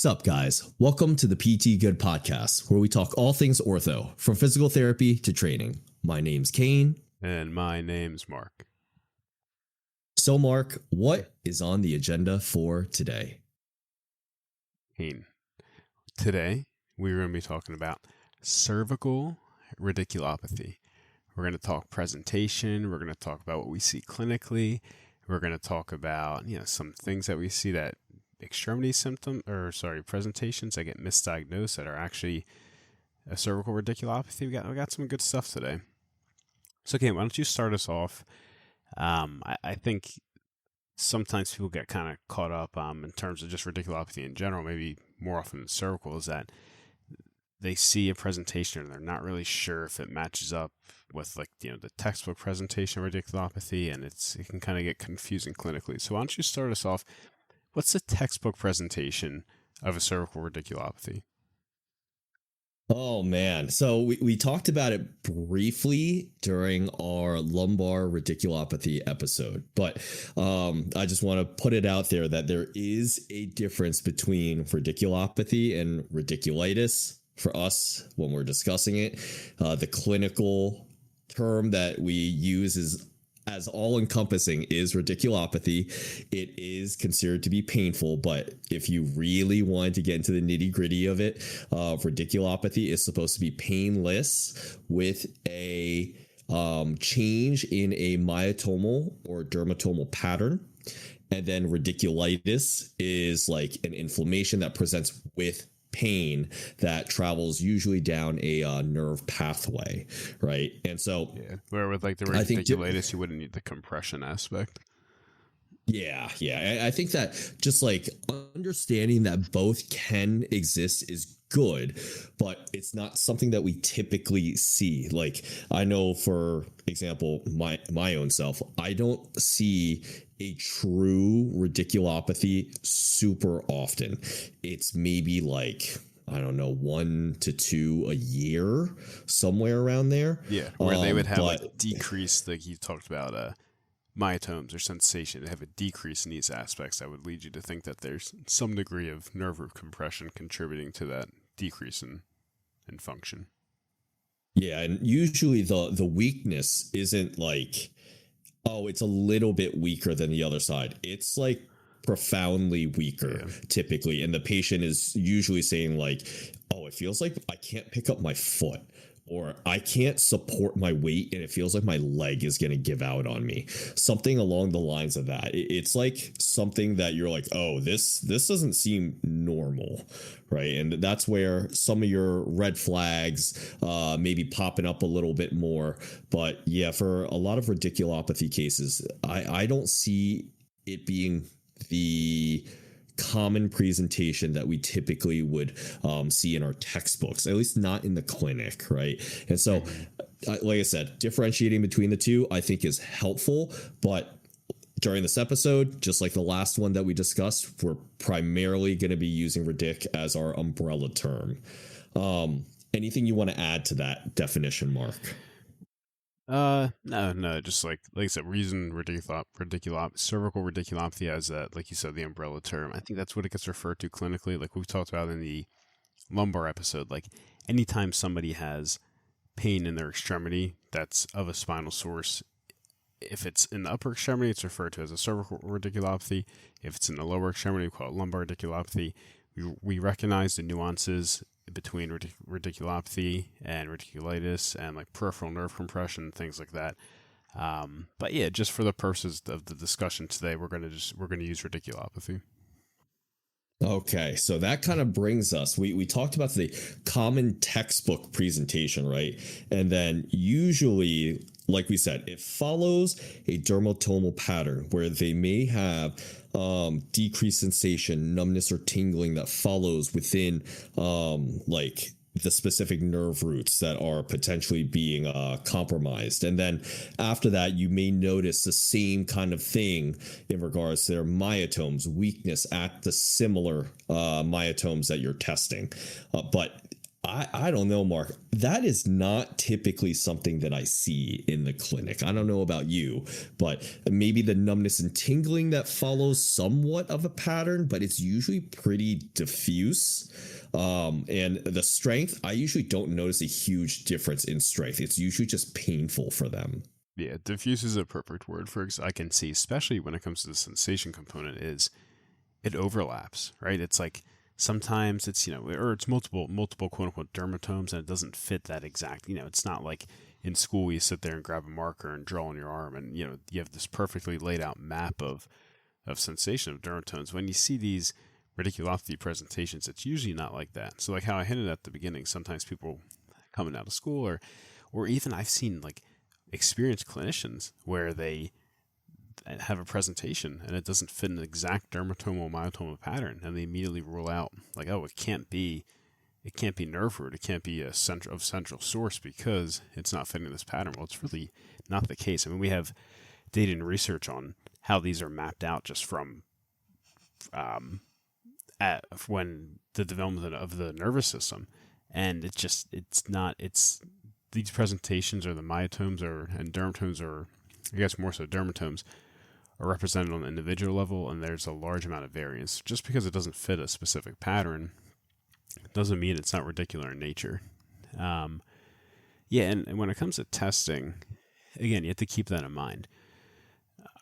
Sup, guys? Welcome to the PT Good Podcast, where we talk all things ortho, from physical therapy to training. My name's Kane. And my name's Mark. So, Mark, what is on the agenda for today? Kane. Today, we're going to be talking about cervical radiculopathy. We're going to talk presentation. We're going to talk about what we see clinically. We're going to talk about, some things that we see that extremity presentations that get misdiagnosed that are actually a cervical radiculopathy. We got some good stuff today. So, Kane, why don't you start us off? I think sometimes people get kind of caught up in terms of just radiculopathy in general, maybe more often than cervical, is that they see a presentation and they're not really sure if it matches up with the textbook presentation of radiculopathy, and it can kind of get confusing clinically. So why don't you start us off? What's the textbook presentation of a cervical radiculopathy? Oh, man. So we talked about it briefly during our lumbar radiculopathy episode, but I just want to put it out there that there is a difference between radiculopathy and radiculitis for us when we're discussing it. The clinical term that we use is as all-encompassing is radiculopathy. It is considered to be painful, but if you really want to get into the nitty-gritty of it, radiculopathy is supposed to be painless with a change in a myotomal or dermatomal pattern. And then radiculitis is like an inflammation that presents with pain that travels usually down a nerve pathway, right? And so, where with the radiculitis, you wouldn't need the compression aspect. Yeah. I think that just understanding that both can exist is good, but it's not something that we typically see. I know, for example, my own self, I don't see a true radiculopathy super often. It's maybe 1 to 2 a year, somewhere around there. Yeah, where they would have decreased, you talked about myotomes or sensation. They have a decrease in these aspects that would lead you to think that there's some degree of nerve root compression contributing to that decrease in function. Yeah, and usually the weakness isn't it's a little bit weaker than the other side. It's profoundly weaker, typically. And the patient is usually saying it feels like I can't pick up my foot, or I can't support my weight and it feels like my leg is going to give out on me. Something along the lines of that. It's something that you're this doesn't seem normal, right? And that's where some of your red flags may be popping up a little bit more. But yeah, for a lot of radiculopathy cases, I don't see it being the common presentation that we typically would see in our textbooks, at least not in the clinic, right? And so, like I said, differentiating between the two, I think, is helpful. But during this episode, just like the last one that we discussed, we're primarily going to be using radic as our umbrella term. Anything you want to add to that definition, Mark? No, just like I said, reason cervical radiculopathy as that, like you said, the umbrella term. I think that's what it gets referred to clinically. Like we've talked about in the lumbar episode, anytime somebody has pain in their extremity that's of a spinal source, if it's in the upper extremity, it's referred to as a cervical radiculopathy. If it's in the lower extremity, we call it lumbar radiculopathy. We recognize the nuances between radiculopathy and radiculitis and peripheral nerve compression, things like that. But yeah, just for the purposes of the discussion today, we're gonna use radiculopathy. Okay, so that kind of brings us, we talked about the common textbook presentation, right? And then usually, like we said, it follows a dermatomal pattern where they may have decreased sensation, numbness, or tingling that follows within the specific nerve roots that are potentially being compromised. And then after that, you may notice the same kind of thing in regards to their myotomes, weakness at the similar myotomes that you're testing. But I don't know, Mark. That is not typically something that I see in the clinic. I don't know about you, but maybe the numbness and tingling that follows somewhat of a pattern, but it's usually pretty diffuse. And the strength, I usually don't notice a huge difference in strength. It's usually just painful for them. Yeah, diffuse is a perfect word for I can see, especially when it comes to the sensation component, is it overlaps, right? It's like sometimes it's, or it's multiple quote unquote dermatomes, and it doesn't fit that exact, it's not like in school you sit there and grab a marker and draw on your arm and, you have this perfectly laid out map of sensation of dermatomes. When you see these radiculopathy presentations, it's usually not like that. So like how I hinted at the beginning, sometimes people coming out of school or even I've seen like experienced clinicians where they have a presentation and it doesn't fit an exact dermatomal myotoma pattern, and they immediately rule out like, oh, it can't be nerve root, it can't be a central source because it's not fitting this pattern. Well, it's really not the case. I mean, we have data and research on how these are mapped out just from when the development of the nervous system, and these presentations or the myotomes and dermatomes, or I guess more so dermatomes, are represented on the individual level, and there's a large amount of variance. Just because it doesn't fit a specific pattern doesn't mean it's not radicular in nature. And when it comes to testing, again, you have to keep that in mind.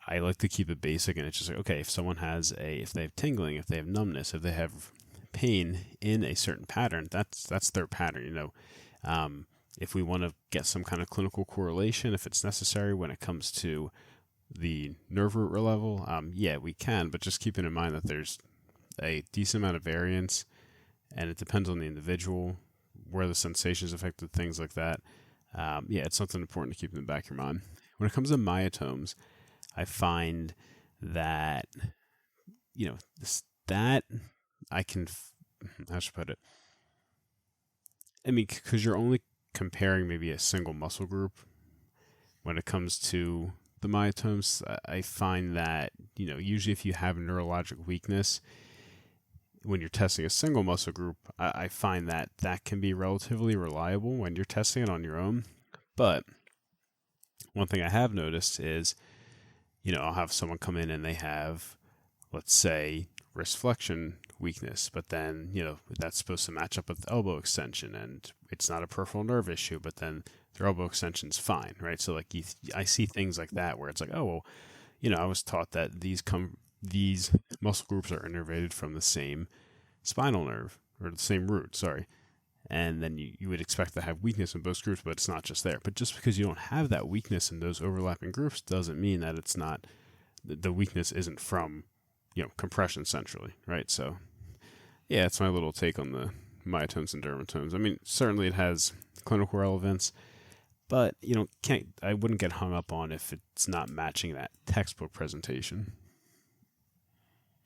I like to keep it basic, and it's just like, okay, if someone if they have tingling, if they have numbness, if they have pain in a certain pattern, that's their pattern, if we want to get some kind of clinical correlation, if it's necessary when it comes to the nerve root level, we can, but just keeping in mind that there's a decent amount of variance, and it depends on the individual, where the sensations affected, things like that. It's something important to keep in the back of your mind. When it comes to myotomes, I find that, that I can, how should I put it? I mean, because you're only comparing maybe a single muscle group when it comes to the myotomes. I find that, usually if you have neurologic weakness, when you're testing a single muscle group, I find that can be relatively reliable when you're testing it on your own. But one thing I have noticed is, I'll have someone come in and they have, let's say, wrist flexion weakness, but then, that's supposed to match up with elbow extension, and it's not a peripheral nerve issue, but then their elbow extension's fine, right? So like I see things like that where it's like, oh, well, I was taught that these muscle groups are innervated from the same spinal nerve, or the same root, sorry. And then you would expect to have weakness in both groups, but it's not just there. But just because you don't have that weakness in those overlapping groups doesn't mean that it's not, the weakness isn't from, compression centrally, right? So, yeah, it's my little take on the myotomes and dermatomes. I mean, certainly it has clinical relevance, but, I wouldn't get hung up on if it's not matching that textbook presentation.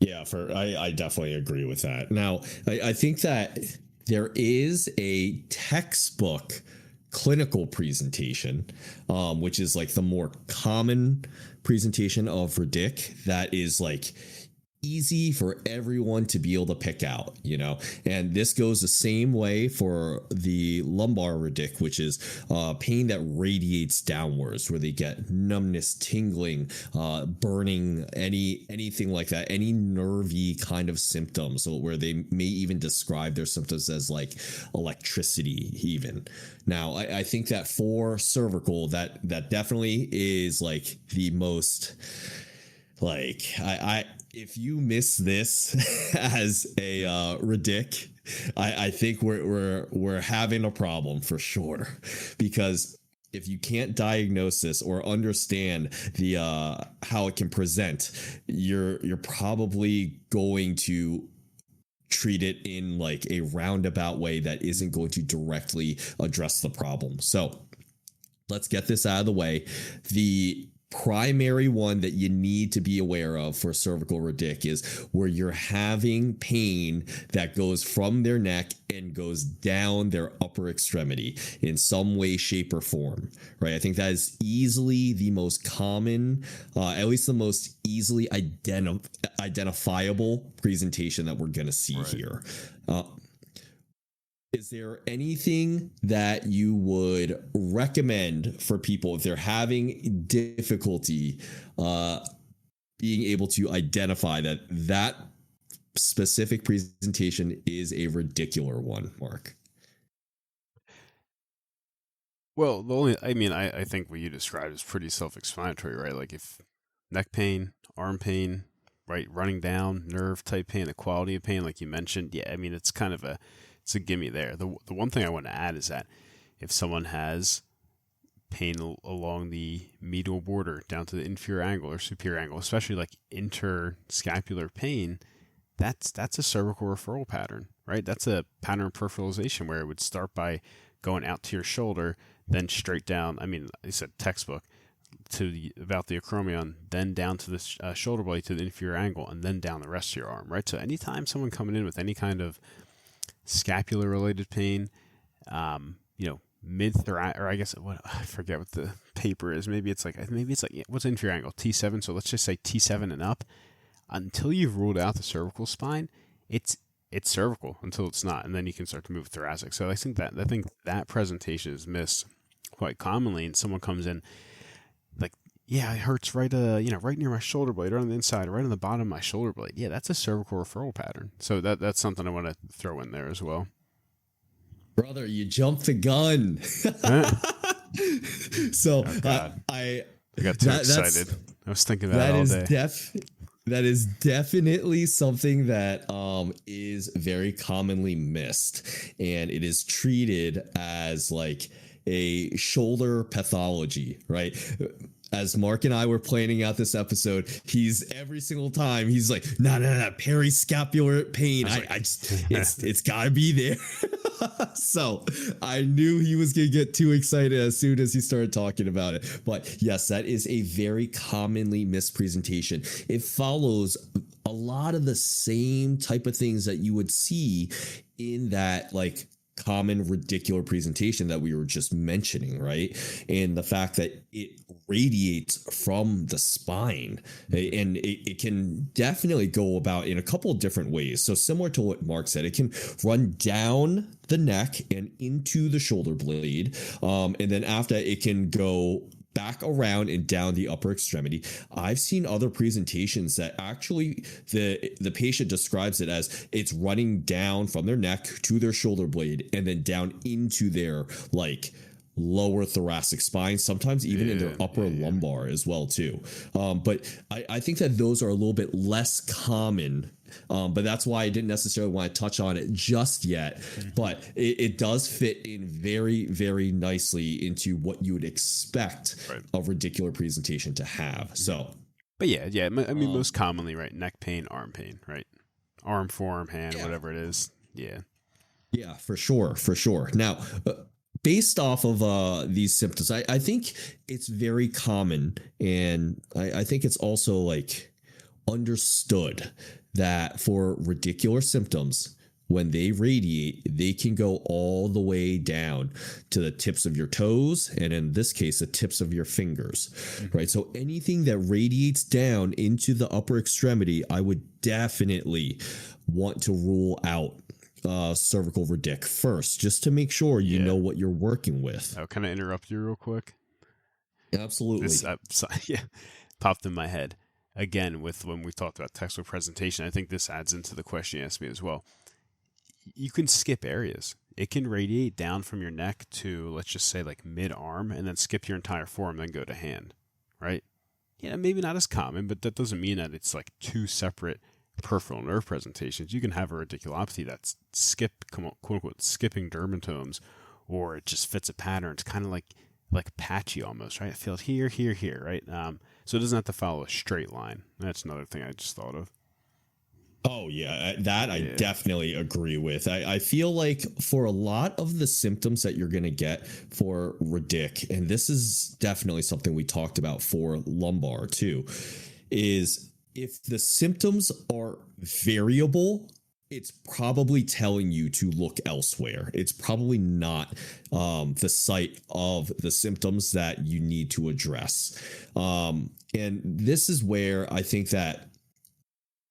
Yeah, I definitely agree with that. Now, I think that there is a textbook clinical presentation, which is like the more common presentation of Radic that is like easy for everyone to be able to pick out, and this goes the same way for the lumbar Radic, which is pain that radiates downwards, where they get numbness, tingling, burning, anything like that, any nervy kind of symptoms, so where they may even describe their symptoms as like electricity even. Now, I think that for cervical, that definitely is like the most, like, if you miss this as a Radic, I think we're having a problem for sure, because if you can't diagnose this or understand the how it can present, you're probably going to treat it in like a roundabout way that isn't going to directly address the problem. So let's get this out of the way. The primary one that you need to be aware of for cervical Radic is where you're having pain that goes from their neck and goes down their upper extremity in some way, shape, or form, right? I think that is easily the most common, at least the most easily identifiable presentation that we're going to see here. is there anything that you would recommend for people if they're having difficulty being able to identify that specific presentation is a radicular one, Mark? Well, I think what you described is pretty self-explanatory, right? Like if neck pain, arm pain, right, running down, nerve type pain, the quality of pain, like you mentioned, yeah, I mean, it's kind of it's a gimme there. The one thing I want to add is that if someone has pain along the medial border down to the inferior angle or superior angle, especially like interscapular pain, that's a cervical referral pattern, right? That's a pattern of peripheralization where it would start by going out to your shoulder, then straight down. I mean, I said textbook to about the acromion, then down to the shoulder blade to the inferior angle, and then down the rest of your arm, right? So anytime someone coming in with any kind of scapular related pain, mid-thoracic, or I guess I forget what the paper is. Maybe it's like what's inferior angle? T7. So let's just say T7 and up. Until you've ruled out the cervical spine, it's cervical until it's not, and then you can start to move thoracic. So I think that presentation is missed quite commonly, and someone comes in like, yeah, it hurts right near my shoulder blade, right on the inside, right on the bottom of my shoulder blade. Yeah, that's a cervical referral pattern. So that's something I want to throw in there as well. Brother, you jumped the gun. So I got too excited. I was thinking about it all day. That is definitely something that is very commonly missed, and it is treated as like a shoulder pathology, right? As Mark and I were planning out this episode, he's every single time he's like, no, periscapular pain. It's gotta be there. So I knew he was gonna get too excited as soon as he started talking about it. But yes, that is a very commonly missed presentation. It follows a lot of the same type of things that you would see in that like common radicular presentation that we were just mentioning, right? And the fact that it radiates from the spine, and it can definitely go about in a couple of different ways. So similar to what Mark said, it can run down the neck and into the shoulder blade, and then after it can go back around and down the upper extremity. I've seen other presentations that actually the patient describes it as it's running down from their neck to their shoulder blade and then down into their like lower thoracic spine, sometimes even in their upper lumbar as well too. But I think that those are a little bit less common. But that's why I didn't necessarily want to touch on it just yet. But it does fit in very, very nicely into what you would expect a radicular presentation to have. So, but yeah. I mean, most commonly, right? Neck pain, arm pain, right? Arm, forearm, hand, whatever it is. Yeah. Yeah, for sure. Now, based off of these symptoms, I think it's very common, and I think it's also like understood that for radicular symptoms, when they radiate, they can go all the way down to the tips of your toes, and in this case, the tips of your fingers, right? So anything that radiates down into the upper extremity, I would definitely want to rule out cervical radic first, just to make sure you know what you're working with. Can I interrupt you real quick? Absolutely. This popped in my head. Again, with when we talked about textbook presentation, I think this adds into the question you asked me as well. You can skip areas. It can radiate down from your neck to, let's just say, like mid-arm, and then skip your entire forearm, then go to hand, right? Yeah, maybe not as common, but that doesn't mean that it's like two separate peripheral nerve presentations. You can have a radiculopathy that's quote-unquote, skipping dermatomes, or it just fits a pattern. It's kind of like patchy almost, right? It feels here, right? So it doesn't have to follow a straight line. That's another thing I just thought of. Oh, yeah, I definitely agree with. I feel like for a lot of the symptoms that you're going to get for radic, and this is definitely something we talked about for lumbar too, is if the symptoms are variable, it's probably telling you to look elsewhere. It's probably not the site of the symptoms that you need to address. And this is where I think that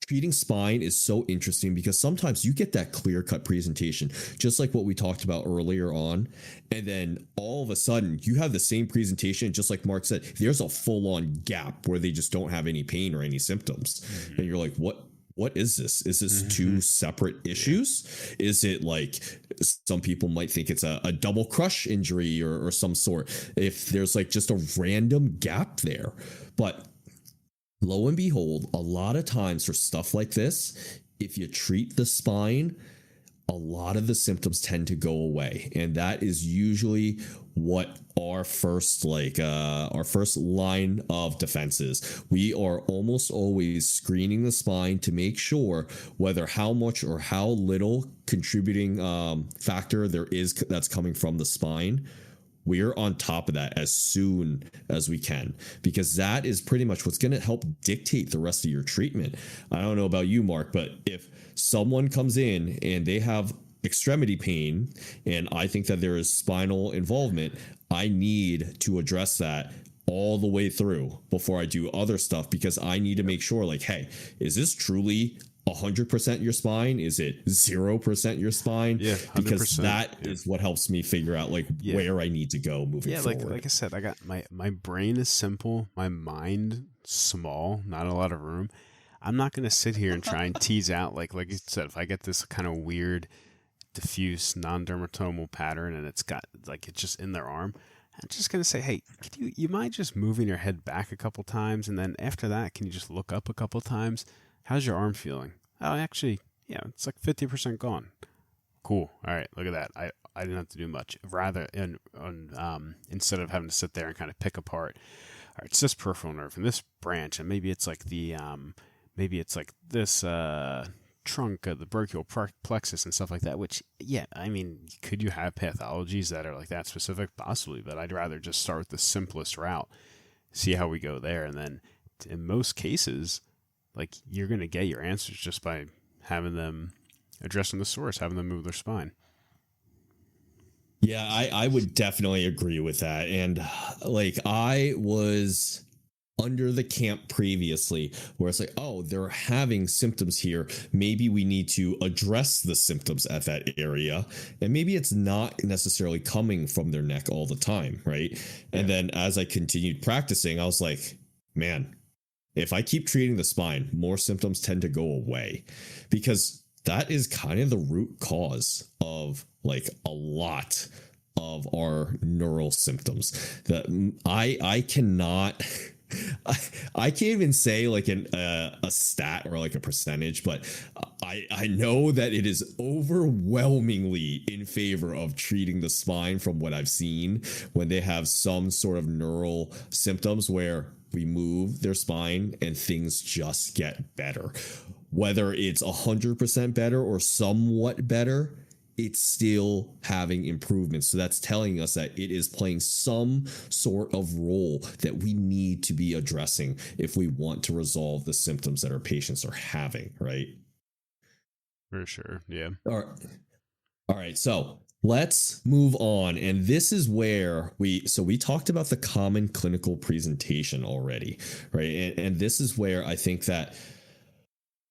treating spine is so interesting because sometimes you get that clear-cut presentation, just like what we talked about earlier on. And then all of a sudden you have the same presentation, just like Mark said, there's a full-on gap where they just don't have any pain or any symptoms. Mm-hmm. And you're like, what is this? Is this two separate issues? Is it like some people might think it's a double crush injury or some sort, if there's like just a random gap there? But lo and behold, a lot of times for stuff like this, if you treat the spine, a lot of the symptoms tend to go away. And that is usually what our first line of defense is. We are almost always screening the spine to make sure whether how much or how little contributing factor there is that's coming from the spine. We're on top of that as soon as we can, because that is pretty much what's going to help dictate the rest of your treatment. I don't know about you, Mark, but if someone comes in and they have extremity pain and I think that there is spinal involvement, I need to address that all the way through before I do other stuff, because I need to make sure, like, hey, is this truly 100% your spine? Is it 0% your spine? Yeah, 100%. Because that is what helps me figure out where I need to go moving forward. Like I said, I got my brain is simple, my mind small, not a lot of room. I'm not gonna sit here and try and tease out like you said, if I get this kind of weird, diffuse, non-dermatomal pattern and it's got like it's just in their arm, I'm just gonna say, hey, could you mind just moving your head back a couple times, and then after that, can you just look up a couple times? How's your arm feeling? Oh, actually, yeah, it's like 50% gone. Cool. All right, look at that. I didn't have to do much. Rather, instead of having to sit there and kind of pick apart, all right, it's this peripheral nerve and this branch, and maybe it's like this trunk of the brachial plexus and stuff like that. Which, yeah, I mean, could you have pathologies that are like that specific? Possibly, but I'd rather just start with the simplest route, see how we go there, and then in most cases, like, you're going to get your answers just by having them addressing the source, having them move their spine. Yeah, I would definitely agree with that. And like, I was under the camp previously where it's like, oh, they're having symptoms here. Maybe we need to address the symptoms at that area. And maybe it's not necessarily coming from their neck all the time, right? Yeah. And then as I continued practicing, I was like, man, if I keep treating the spine, more symptoms tend to go away, because that is kind of the root cause of like a lot of our neural symptoms. That I cannot I can't even say like a stat or like a percentage, but I know that it is overwhelmingly in favor of treating the spine from what I've seen when they have some sort of neural symptoms where we move their spine and things just get better. Whether it's 100% better or somewhat better, it's still having improvements. So that's telling us that it is playing some sort of role that we need to be addressing if we want to resolve the symptoms that our patients are having, right? For sure. Yeah. All right. So let's move on. And this is where we talked about the common clinical presentation already, right? And this is where I think that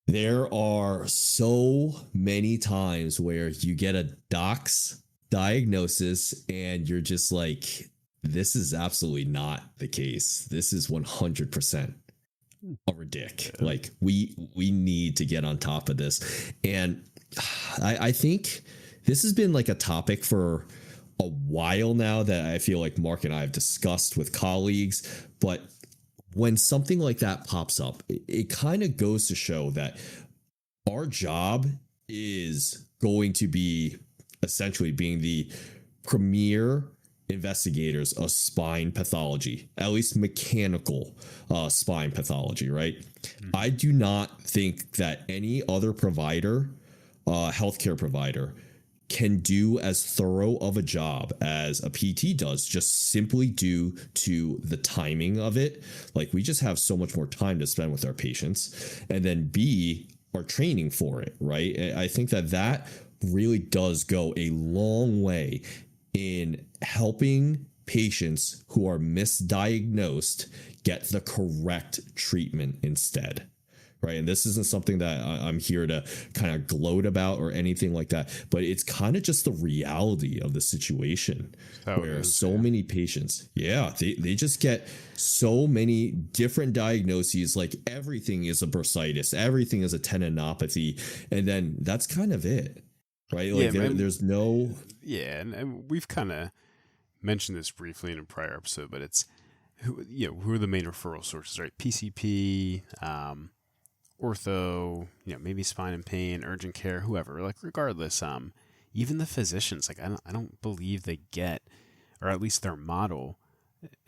there are so many times where you get a doc's diagnosis and you're just like, this is absolutely not the case. This is 100% a ridic. Like, we need to get on top of this. And I think this has been like a topic for a while now that I feel like Mark and I have discussed with colleagues, but when something like that pops up, it kind of goes to show that our job is going to be essentially being the premier investigators of spine pathology, at least mechanical spine pathology, right? Mm-hmm. I do not think that any other provider, healthcare provider, can do as thorough of a job as a PT does, just simply due to the timing of it. Like, we just have so much more time to spend with our patients, and then B, our training for it, right? I think that really does go a long way in helping patients who are misdiagnosed get the correct treatment instead, right? And this isn't something that I'm here to kind of gloat about or anything like that, but it's kind of just the reality of the situation where so many patients, they just get so many different diagnoses. Like everything is a bursitis, everything is a tendinopathy, and then that's kind of it, right? Like there's no. Yeah, and we've kind of mentioned this briefly in a prior episode, but it's who are the main referral sources, right? PCP, ortho, maybe spine and pain, urgent care, whoever. Like regardless, even the physicians, like I don't believe they get, or at least their model,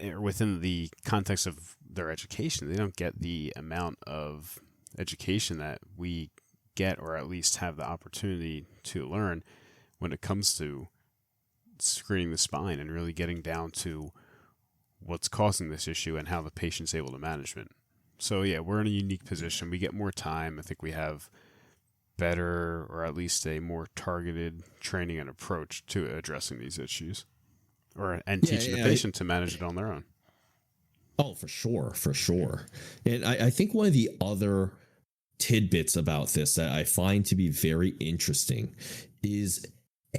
or within the context of their education, they don't get the amount of education that we get, or at least have the opportunity to learn when it comes to screening the spine and really getting down to what's causing this issue and how the patient's able to manage it. So yeah, we're in a unique position. We get more time. I think we have better, or at least a more targeted training and approach to addressing these issues, and teaching the patient to manage it on their own. Oh, for sure. And I think one of the other tidbits about this that I find to be very interesting is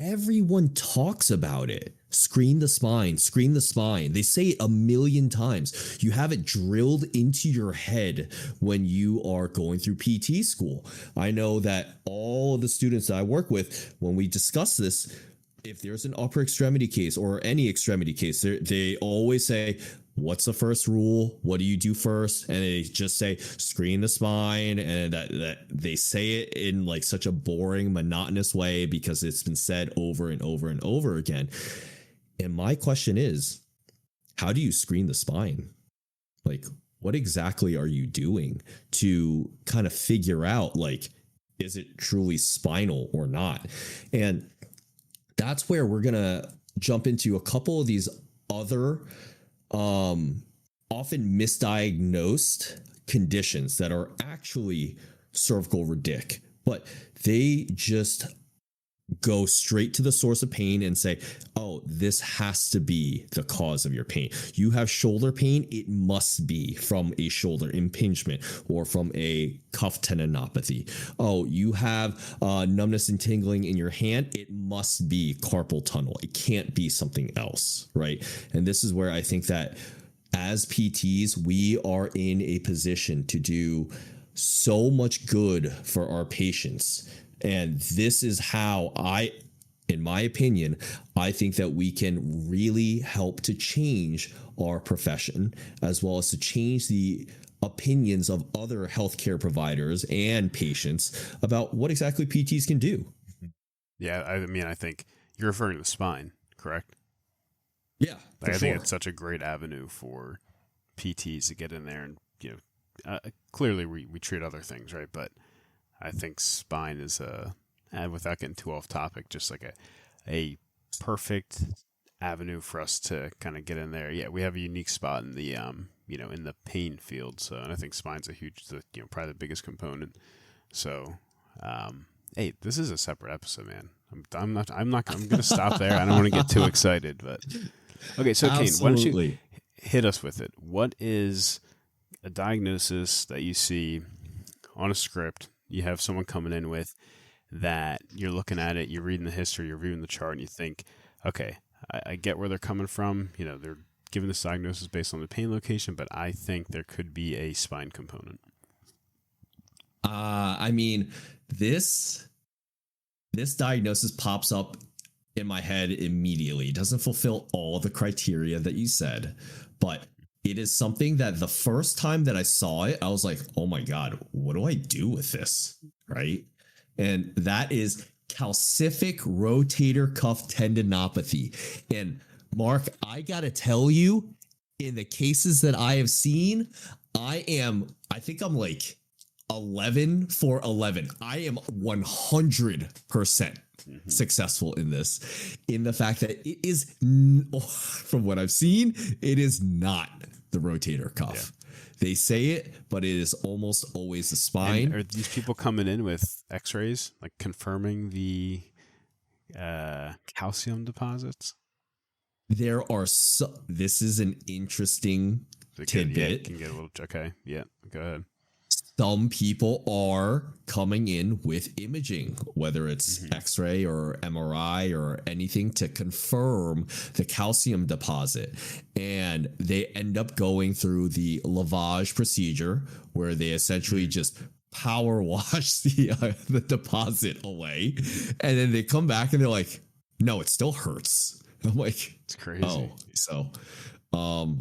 everyone talks about it. Screen the spine. They say it a million times. You have it drilled into your head when you are going through PT school. I know that all of the students that I work with, when we discuss this, if there's an upper extremity case or any extremity case, they always say, what's the first rule? What do you do first? And they just say, screen the spine. And that they say it in like such a boring, monotonous way because it's been said over and over and over again. And my question is, how do you screen the spine? Like, what exactly are you doing to kind of figure out, like, is it truly spinal or not? And that's where we're going to jump into a couple of these other often misdiagnosed conditions that are actually cervical radic, but they just go straight to the source of pain and say, oh, this has to be the cause of your pain. You have shoulder pain. It must be from a shoulder impingement or from a cuff tendinopathy. Oh, you have numbness and tingling in your hand. It must be carpal tunnel. It can't be something else, right? And this is where I think that as PTs, we are in a position to do so much good for our patients. And this is how in my opinion, I think that we can really help to change our profession, as well as to change the opinions of other healthcare providers and patients about what exactly PTs can do. Yeah, I mean, I think you're referring to the spine, correct? Yeah, I think it's such a great avenue for PTs to get in there, and clearly we treat other things, right? But I think spine is without getting too off topic, just like a perfect avenue for us to kind of get in there. Yeah, we have a unique spot in the in the pain field. So, and I think spine's probably the biggest component. So, hey, this is a separate episode, man. I'm gonna stop there. I don't want to get too excited, but okay. So, Kane, why don't you hit us with it? What is a diagnosis that you see on a script? You have someone coming in with that, you're looking at it, you're reading the history, you're reviewing the chart, and you think, okay, I get where they're coming from. They're giving this diagnosis based on the pain location, but I think there could be a spine component. I mean, this diagnosis pops up in my head immediately. It doesn't fulfill all the criteria that you said, but it is something that the first time that I saw it, I was like, oh my God, what do I do with this? Right. And that is calcific rotator cuff tendinopathy. And Mark, I got to tell you, in the cases that I have seen, I think I'm like 11 for 11. I am 100% successful in this, in the fact that it is, from what I've seen, it is not the rotator cuff. Yeah. They say it, but it is almost always the spine. And are these people coming in with x-rays, like confirming the calcium deposits? There are this is an interesting tidbit. Yeah, can get a little, okay. Yeah, go ahead. some people are coming in with imaging, whether it's X-ray or MRI or anything, to confirm the calcium deposit. And they end up going through the lavage procedure, where they essentially just power wash the deposit away. And then they come back and they're like, no, it still hurts. I'm like, it's crazy. Oh, so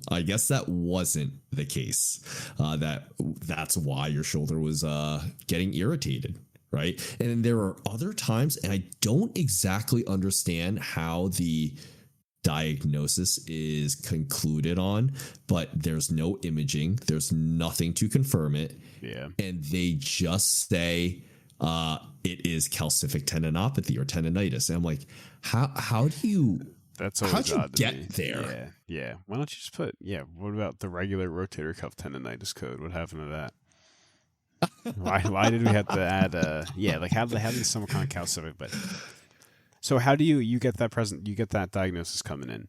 I guess that wasn't the case. That's why your shoulder was getting irritated, right? And then there are other times, and I don't exactly understand how the diagnosis is concluded on, but there's no imaging, there's nothing to confirm it. Yeah. And they just say it is calcific tendinopathy or tendonitis. And I'm like, how do you That's always how'd you odd to get me. there? Yeah. Why don't you just put, what about the regular rotator cuff tendonitis code? What happened to that? Why did we have to add like how does some kind of calcific? But so how do you get that diagnosis coming in?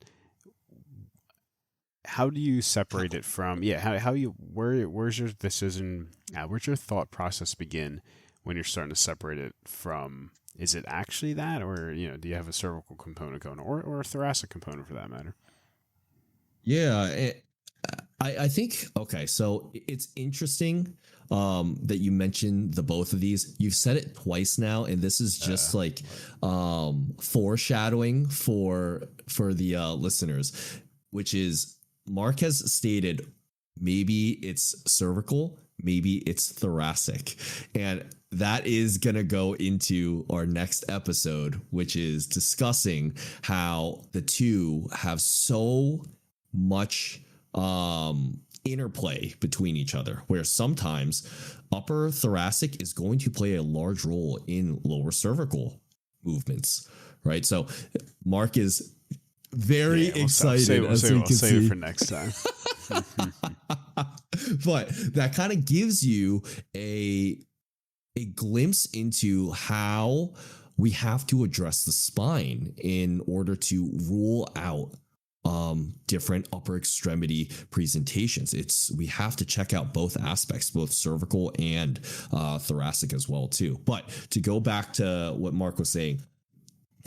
How do you separate it from where's your decision, where's your thought process begin when you're starting to separate it from, is it actually that, or do you have a cervical component going, or a thoracic component for that matter? Yeah, I think, okay, so it's interesting that you mentioned the both of these. You've said it twice now, and this is just foreshadowing for the listeners, which is Mark has stated maybe it's cervical, maybe it's thoracic, and that is going to go into our next episode, which is discussing how the two have so much interplay between each other, where sometimes upper thoracic is going to play a large role in lower cervical movements, right? So Mark is very excited. We'll save it for next time. But that kind of gives you a glimpse into how we have to address the spine in order to rule out different upper extremity presentations. We have to check out both aspects, both cervical and thoracic as well too. But to go back to what Mark was saying,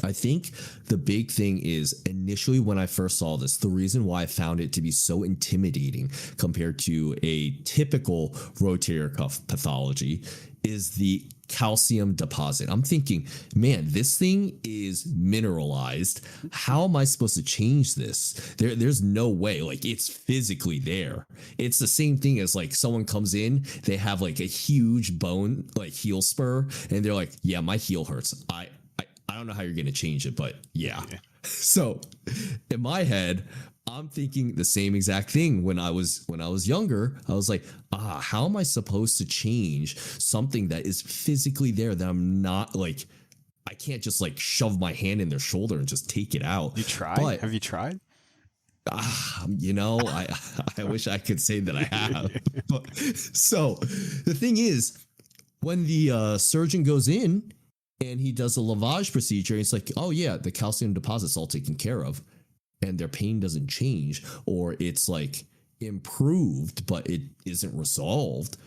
I think the big thing is, initially when I first saw this, the reason why I found it to be so intimidating compared to a typical rotator cuff pathology is the calcium deposit. I'm thinking, man, this thing is mineralized. How am I supposed to change this? There's no way. Like, it's physically there. It's the same thing as like someone comes in, they have like a huge bone, like heel spur, and they're like, yeah, my heel hurts. I don't know how you're going to change it, but yeah. So in my head, I'm thinking the same exact thing. When I was younger, I was like, how am I supposed to change something that is physically there, that I'm not like, I can't just like shove my hand in their shoulder and just take it out. You tried? Have you tried? I wish I could say that I have. So the thing is, when the surgeon goes in and he does a lavage procedure, it's like, oh yeah, the calcium deposit's all taken care of, and their pain doesn't change, or it's like improved, but it isn't resolved.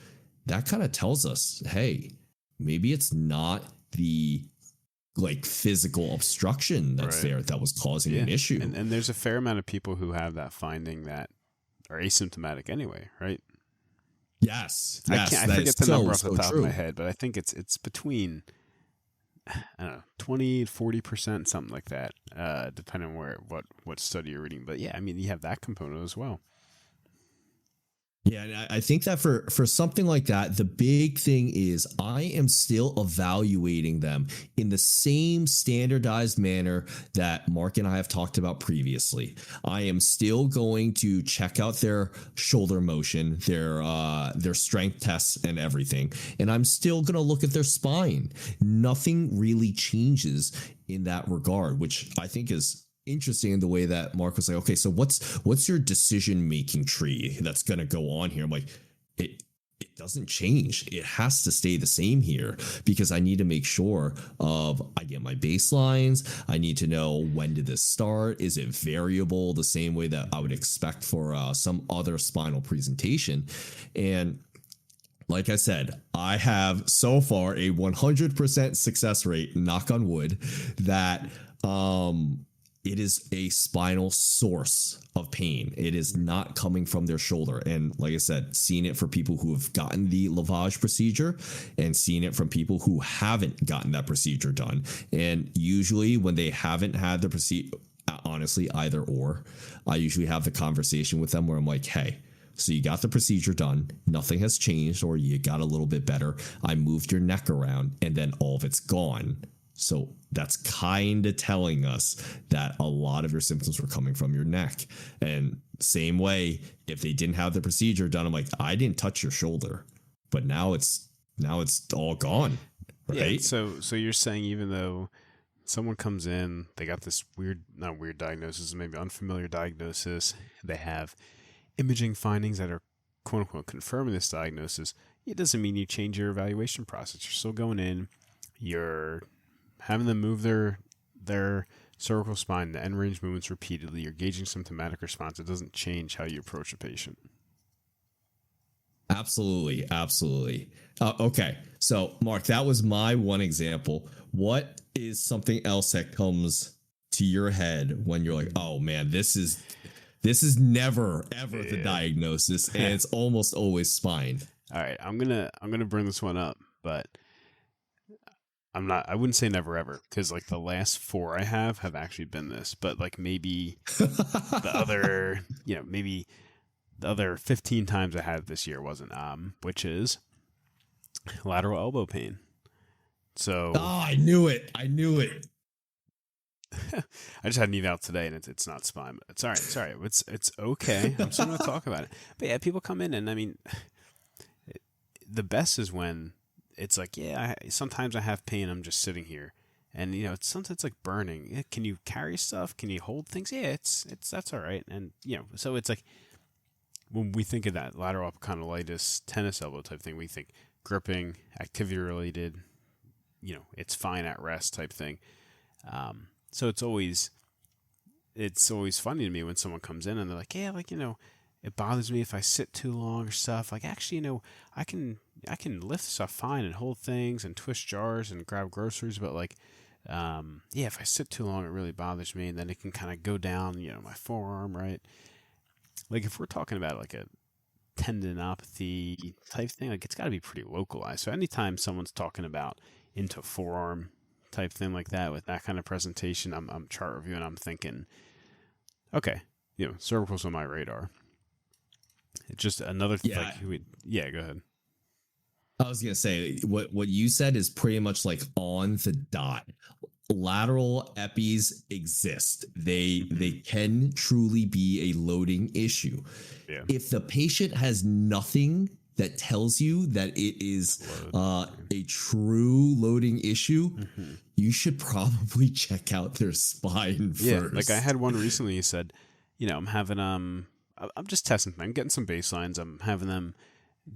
That kind of tells us, hey, maybe it's not the like physical obstruction that's there that was causing an issue. And there's a fair amount of people who have that finding that are asymptomatic anyway, right? Yes. I forget the number off the top of my head, but I think it's between, I don't know, 20, 40%, something like that, depending on what study you're reading. But yeah, I mean, you have that component as well. Yeah, and I think that for something like that, the big thing is I am still evaluating them in the same standardized manner that Mark and I have talked about previously. I am still going to check out their shoulder motion, their strength tests and everything, and I'm still going to look at their spine. Nothing really changes in that regard, which I think is interesting in the way that Mark was like, okay, so what's your decision-making tree that's going to go on here? I'm like, it doesn't change. It has to stay the same here, because I need to make sure I get my baselines. I need to know, when did this start? Is it variable the same way that I would expect for some other spinal presentation? And like I said, I have so far a 100% success rate, knock on wood, that it is a spinal source of pain. It is not coming from their shoulder. And like I said, seen it for people who have gotten the lavage procedure and seen it from people who haven't gotten that procedure done. And usually when they haven't had the procedure, honestly, either or, I usually have the conversation with them where I'm like, hey, so you got the procedure done, nothing has changed, or you got a little bit better. I moved your neck around and then all of it's gone. So that's kind of telling us that a lot of your symptoms were coming from your neck. And same way, if they didn't have the procedure done, I'm like, I didn't touch your shoulder, but now it's all gone. Right. Yeah, so you're saying even though someone comes in, they got this not weird diagnosis, maybe unfamiliar diagnosis, they have imaging findings that are quote unquote confirming this diagnosis, it doesn't mean you change your evaluation process. You're still going in, you're having them move their cervical spine, the end range movements repeatedly, you're gauging symptomatic response. It doesn't change how you approach a patient. Absolutely. Absolutely. Okay. So, Mark, that was my one example. What is something else that comes to your head when you're like, oh man, this is never ever the diagnosis, and it's almost always spine. All right, I'm gonna bring this one up, but I wouldn't say never ever, because like the last 4 I have actually been this, but like maybe the other, maybe the other 15 times I had it this year wasn't, which is lateral elbow pain. So I knew it. I just had an eval today, and it's not spine. But it's all right. It's okay. I'm still going to talk about it. But yeah, people come in, and I mean, the best is when it's like, yeah, sometimes I have pain. I'm just sitting here, and it's sometimes like burning. Can you carry stuff? Can you hold things? Yeah, it's that's all right. And so it's like when we think of that lateral epicondylitis, tennis elbow type thing, we think gripping, activity related. It's fine at rest type thing. So it's always funny to me when someone comes in and they're like, yeah, like, it bothers me if I sit too long or stuff. Like, actually, I can lift stuff fine and hold things and twist jars and grab groceries. But like, yeah, if I sit too long, it really bothers me. And then it can kind of go down, my forearm, right? Like if we're talking about like a tendinopathy type thing, like it's got to be pretty localized. So anytime someone's talking about into forearm type thing like that with that kind of presentation, I'm chart reviewing, I'm thinking, okay, cervical's on my radar. It's just another thing. Yeah, go ahead. I was gonna say what you said is pretty much like on the dot. Lateral epis exist. They can truly be a loading issue. Yeah. If the patient has nothing that tells you that it is a true loading issue, you should probably check out their spine first. Yeah, like I had one recently. He said, I'm having I'm just testing. I'm getting some baselines. I'm having them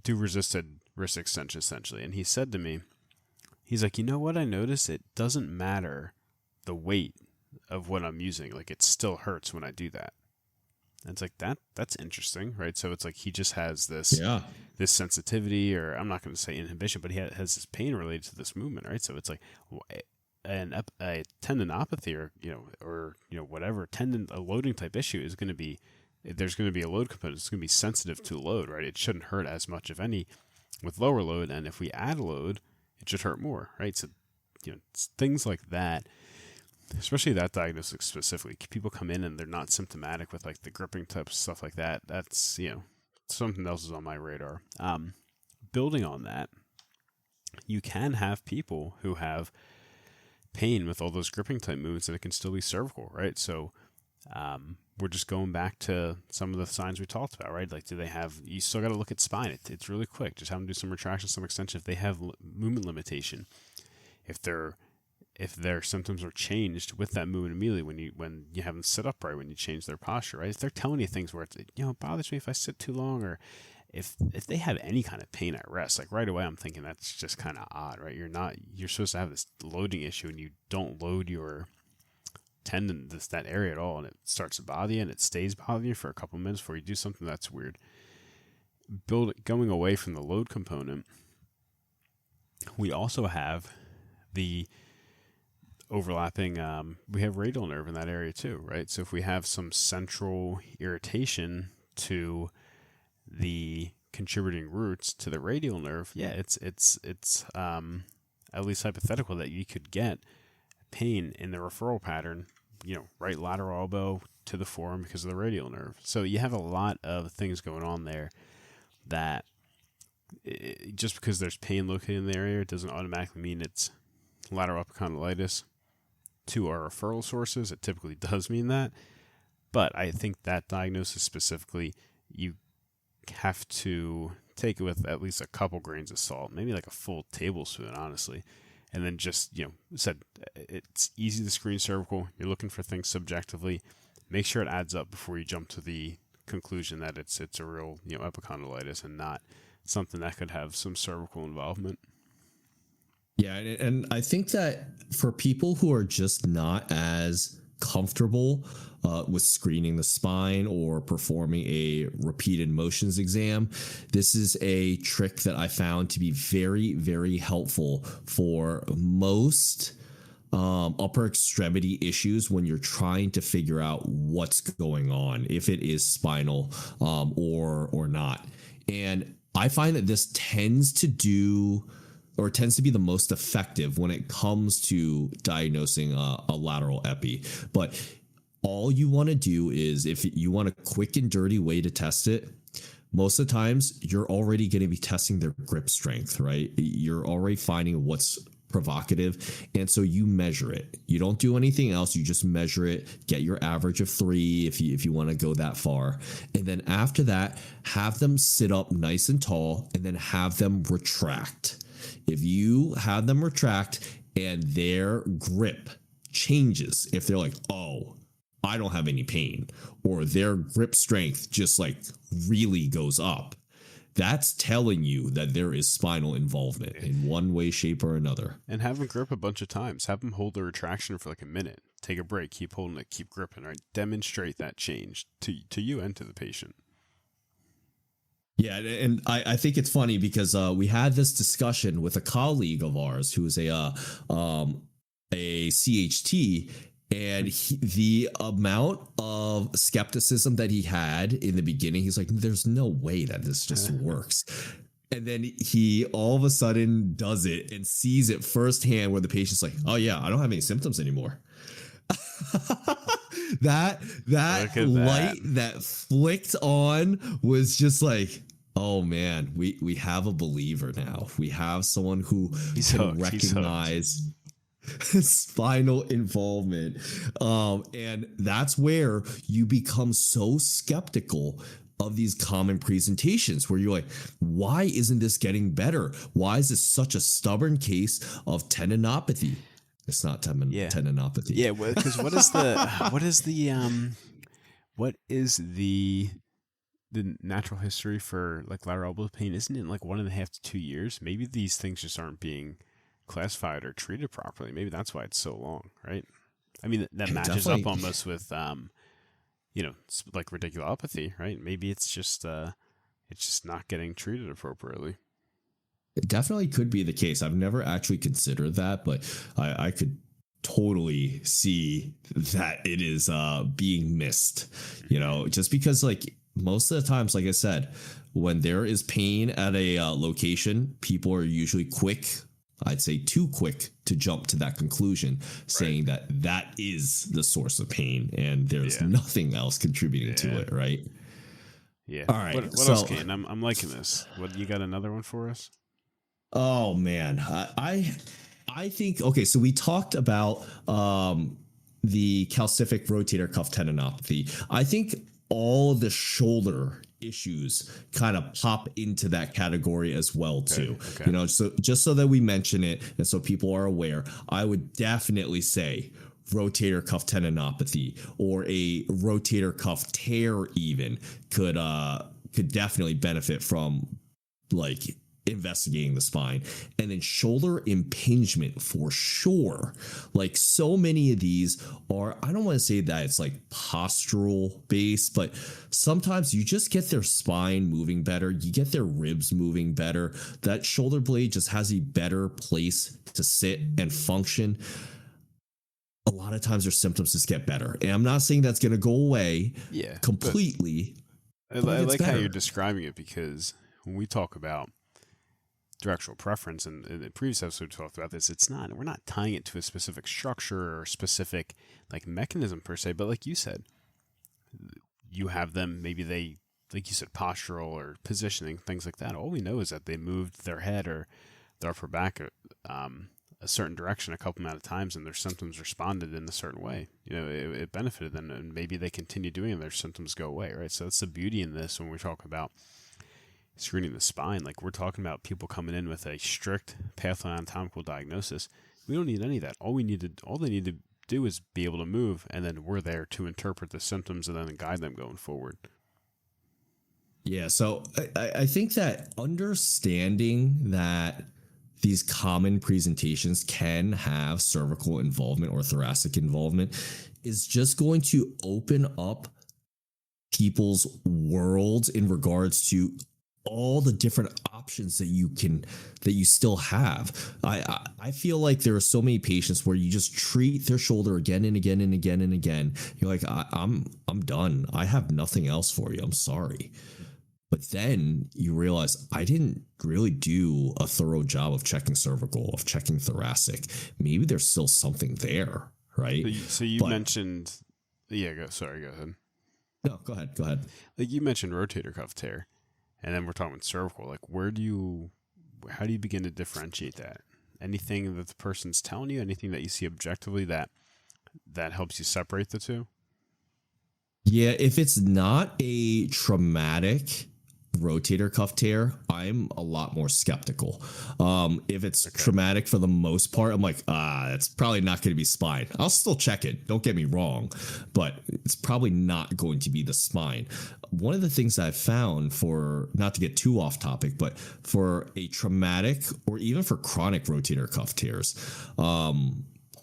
do resisted wrist extension essentially, and he said to me, he's like, what I noticed? It doesn't matter the weight of what I'm using. Like it still hurts when I do that. And it's like that's interesting, right? So it's like he just has this sensitivity, or I'm not going to say inhibition, but he has this pain related to this movement, right? So it's like a tendinopathy, or whatever a loading type issue is going to be. There's going to be a load component. It's going to be sensitive to load, right? It shouldn't hurt as much, if any, with lower load. And if we add load, it should hurt more, right? So things like that. Especially that diagnosis specifically, people come in and they're not symptomatic with like the gripping type stuff like that. That's something else is on my radar. Building on that, you can have people who have pain with all those gripping type movements, and it can still be cervical, right? So we're just going back to some of the signs we talked about, right? Like, you still got to look at spine. It's really quick. Just have them do some retraction, some extension. If they have movement limitation, if their symptoms are changed with that movement immediately when you have them sit upright, when you change their posture, right? If they're telling you things where it's, it bothers me if I sit too long, or if they have any kind of pain at rest, like right away, I'm thinking that's just kind of odd, right? You're supposed to have this loading issue, and you don't load your tendon, that area at all, and it starts to bother you, and it stays bothering you for a couple of minutes before you do something. That's weird. going away from the load component, we also have the overlapping, we have radial nerve in that area too, right? So if we have some central irritation to the contributing roots to the radial nerve, it's at least hypothetical that you could get pain in the referral pattern, right lateral elbow to the forearm because of the radial nerve. So you have a lot of things going on there that just because there's pain located in the area, it doesn't automatically mean it's lateral epicondylitis. To our referral sources, it typically does mean that. But I think that diagnosis specifically, you have to take it with at least a couple grains of salt, maybe like a full tablespoon, honestly. And then just, it's easy to screen cervical. You're looking for things subjectively. Make sure it adds up before you jump to the conclusion that it's a real, epicondylitis and not something that could have some cervical involvement. Yeah, and I think that for people who are just not as comfortable with screening the spine or performing a repeated motions exam, this is a trick that I found to be very, very helpful for most upper extremity issues when you're trying to figure out what's going on, if it is spinal or not. And I find that this tends to be the most effective when it comes to diagnosing a lateral epi. But all you want to do is, if you want a quick and dirty way to test it, most of the times you're already going to be testing their grip strength, right? You're already finding what's provocative. And so you measure it. You don't do anything else. You just measure it, get your average of 3 if you want to go that far. And then after that, have them sit up nice and tall and then have them retract. If you have them retract and their grip changes, if they're like, oh, I don't have any pain, or their grip strength just like really goes up, that's telling you that there is spinal involvement in one way, shape, or another. And have them grip a bunch of times. Have them hold the retraction for like a minute. Take a break. Keep holding it. Keep gripping. Right. Demonstrate that change to you and to the patient. Yeah, and I think it's funny because we had this discussion with a colleague of ours who is a CHT, and the amount of skepticism that he had in the beginning, he's like, there's no way that this just works. And then he all of a sudden does it and sees it firsthand where the patient's like, oh yeah, I don't have any symptoms anymore. that light that flicked on was just like, oh man, we have a believer now. We have someone who can recognize spinal involvement. And that's where you become so skeptical of these common presentations where you're like, why isn't this getting better? Why is this such a stubborn case of tendinopathy? It's not tendinopathy. Yeah, because what is the natural history for like lateral elbow pain? Isn't it like 1.5 to 2 years? Maybe these things just aren't being classified or treated properly. Maybe that's why it's so long, right? I mean, that matches up almost with like radiculopathy, right? Maybe it's just not getting treated appropriately. It definitely could be the case. I've never actually considered that, but I could totally see that it is being missed, just because like most of the times, like I said, when there is pain at a location, people are usually quick, I'd say too quick, to jump to that conclusion, saying that is the source of pain and there's nothing else contributing to it, right? Yeah. All right. What else, Kane? I'm liking this. What, you got another one for us? Oh man, I think, okay, so we talked about the calcific rotator cuff tendinopathy. I think all of the shoulder issues kind of pop into that category as well too. Okay. So just so that we mention it and so people are aware, I would definitely say rotator cuff tendinopathy or a rotator cuff tear even could definitely benefit from like investigating the spine. And then shoulder impingement for sure. Like so many of these are, I don't want to say that it's like postural based, but sometimes you just get their spine moving better. You get their ribs moving better. That shoulder blade just has a better place to sit and function. A lot of times their symptoms just get better. And I'm not saying that's going to go away completely. I like how you're describing it, because when we talk about directional preference, and in the previous episode we talked about this, we're not tying it to a specific structure or specific like mechanism per se, but like you said, you have them, maybe they, like you said, postural or positioning, things like that. All we know is that they moved their head or their upper back a certain direction a couple amount of times, and their symptoms responded in a certain way. It benefited them, and maybe they continue doing it and their symptoms go away, right? So that's the beauty in this when we talk about screening the spine. Like, we're talking about people coming in with a strict pathoanatomical diagnosis. We don't need any of that. All they need to do is be able to move, and then we're there to interpret the symptoms and then guide them going forward. Yeah, so I think that understanding that these common presentations can have cervical involvement or thoracic involvement is just going to open up people's worlds in regards to all the different options that you still have. I feel like there are so many patients where you just treat their shoulder again and again and again and again. You're like, I'm done. I have nothing else for you. I'm sorry. But then you realize I didn't really do a thorough job of checking cervical, of checking thoracic. Maybe there's still something there, right? So you mentioned, go ahead. No, go ahead. Like, you mentioned rotator cuff tear, and then we're talking cervical. Like, how do you begin to differentiate that? Anything that the person's telling you, anything that you see objectively that helps you separate the two? Yeah, if it's not a traumatic rotator cuff tear, I'm a lot more skeptical. If it's traumatic for the most part, I'm like, it's probably not going to be spine. I'll still check it. Don't get me wrong, but it's probably not going to be the spine. One of the things I've found, for not to get too off topic, but for a traumatic or even for chronic rotator cuff tears,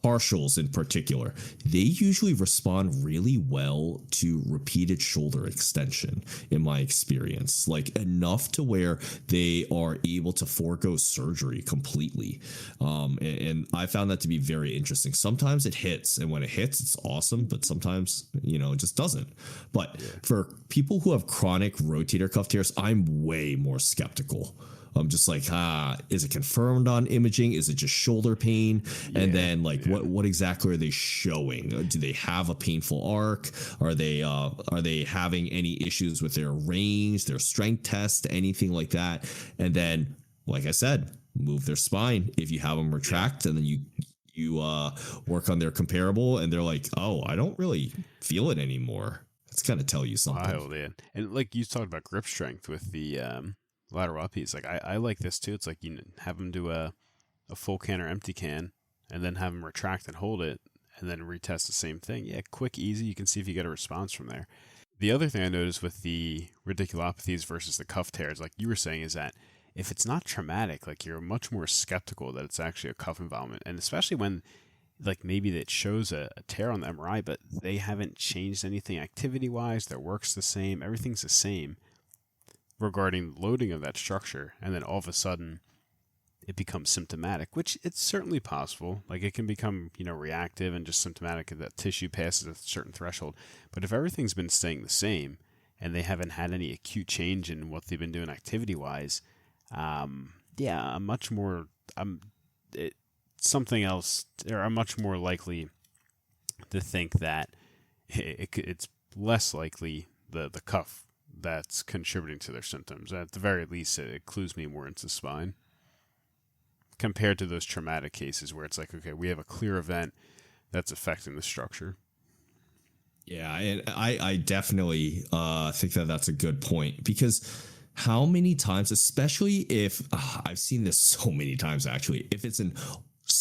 partials in particular, they usually respond really well to repeated shoulder extension, in my experience, like enough to where they are able to forego surgery completely. And I found that to be very interesting. Sometimes it hits, and when it hits, it's awesome, but sometimes, it just doesn't. But for people who have chronic rotator cuff tears, I'm way more skeptical. I'm just like, is it confirmed on imaging? Is it just shoulder pain? And then what exactly are they showing? Do they have a painful arc? Are they having any issues with their range, their strength test, anything like that? And then, like I said, move their spine. If you have them retract, and then you work on their comparable, and they're like, oh, I don't really feel it anymore. It's going to tell you something. Wild, yeah. And like you talked about grip strength with the lateral piece. Like, I like this too. It's like you have them do a full can or empty can, and then have them retract and hold it, and then retest the same thing. Yeah, quick, easy. You can see if you get a response from there. The other thing I noticed with the radiculopathies versus the cuff tears, like you were saying, is that if it's not traumatic, like, you're much more skeptical that it's actually a cuff involvement. And especially when, like, maybe it shows a tear on the MRI, but they haven't changed anything activity-wise. Their work's the same. Everything's the same regarding loading of that structure, and then all of a sudden it becomes symptomatic, which it's certainly possible. Like, it can become, reactive and just symptomatic if that tissue passes a certain threshold. But if everything's been staying the same and they haven't had any acute change in what they've been doing activity-wise, I'm much more likely to think that it's less likely the cuff that's contributing to their symptoms. At the very least, it clues me more into spine compared to those traumatic cases where it's like, okay, we have a clear event that's affecting the structure. Yeah, and I definitely think that that's a good point, because how many times, especially if I've seen this so many times actually, if it's in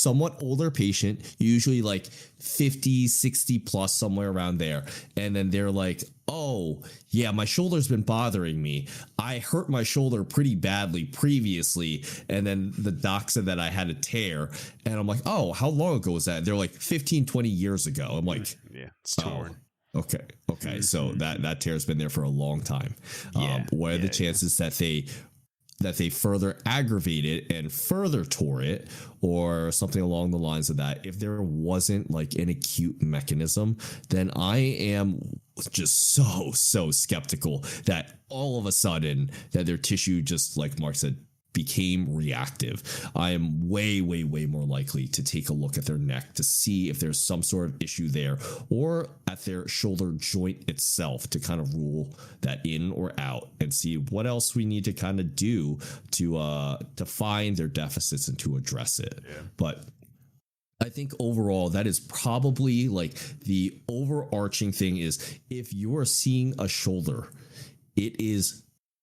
somewhat older patient, usually like 50, 60 plus, somewhere around there. And then they're like, oh, yeah, my shoulder's been bothering me. I hurt my shoulder pretty badly previously. And then the doc said that I had a tear. And I'm like, oh, how long ago was that? They're like 15, 20 years ago. I'm like, yeah, it's torn. Okay. Mm-hmm. So that tear's been there for a long time. What are the chances that they further aggravate it and further tore it or something along the lines of that? If there wasn't like an acute mechanism, then I am just so skeptical that all of a sudden that their tissue, just like Mark said, became reactive. I am way more likely to take a look at their neck to see if there's some sort of issue there, or at their shoulder joint itself to kind of rule that in or out and see what else we need to kind of do to find their deficits and to address it. Yeah. But I think overall that is probably like the overarching thing is, if you are seeing a shoulder,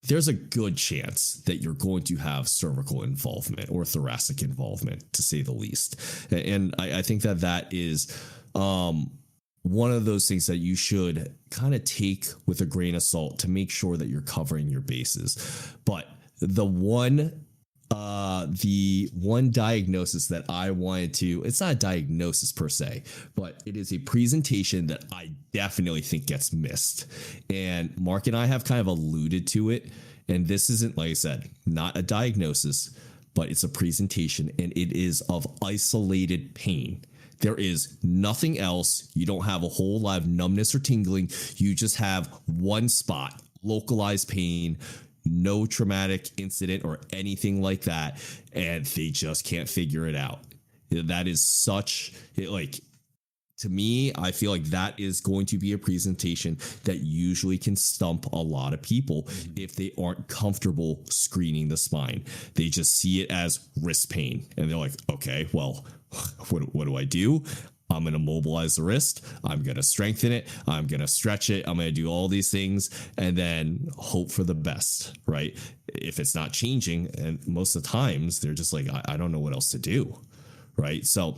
there's a good chance that you're going to have cervical involvement or thoracic involvement, to say the least. And I think that is one of those things that you should kind of take with a grain of salt to make sure that you're covering your bases. But the one diagnosis that I wanted to, it's not a diagnosis per se, but it is a presentation that I definitely think gets missed. And Mark and I have kind of alluded to it. And this isn't, like I said, not a diagnosis, but it's a presentation, and it is of isolated pain. There is nothing else. You don't have a whole lot of numbness or tingling. You just have one spot, localized pain, no traumatic incident or anything like that, and they just can't figure it out. That is to me, I feel like that is going to be a presentation that usually can stump a lot of people if they aren't comfortable screening the spine. They just see it as wrist pain, and they're like, okay, well, what do I do? I'm going to mobilize the wrist. I'm going to strengthen it. I'm going to stretch it. I'm going to do all these things and then hope for the best, right? If it's not changing, and most of the times they're just like, I don't know what else to do, right? So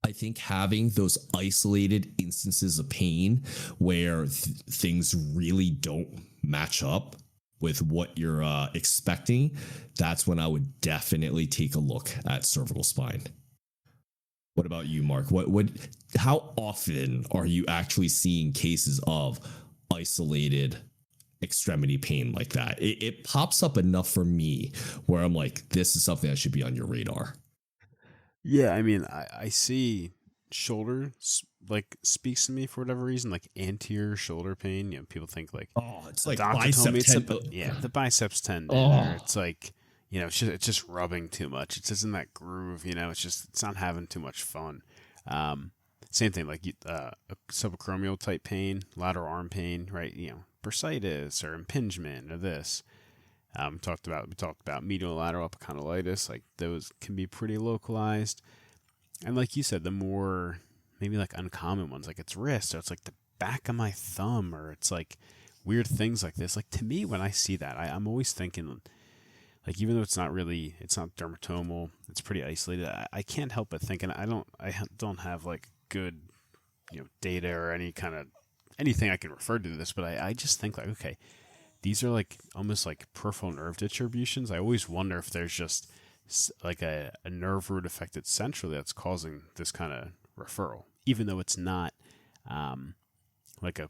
I think having those isolated instances of pain where things really don't match up with what you're expecting, that's when I would definitely take a look at cervical spine. What about you, Mark? How often are you actually seeing cases of isolated extremity pain like that? It pops up enough for me where I'm like, this is something that should be on your radar. Yeah, I mean, I see shoulder like speaks to me for whatever reason, like anterior shoulder pain. You know, people think like, oh, it's like bicep tendon. The biceps tendon. Or it's like, you know, it's just rubbing too much. It's just in that groove. You know, it's not having too much fun. Same thing like subacromial type pain, lateral arm pain, right? You know, bursitis or impingement or this. We talked about medial lateral epicondylitis. Like those can be pretty localized, and like you said, the more maybe like uncommon ones, like it's wrist, or it's like the back of my thumb, or it's like weird things like this. Like to me, when I see that, I'm always thinking, like even though it's not dermatomal, it's pretty isolated. I can't help but thinking I don't have like good, you know, data or anything I can refer to this, but I just think like, okay, these are like almost like peripheral nerve distributions. I always wonder if there's just like a nerve root affected centrally that's causing this kind of referral, even though it's not like a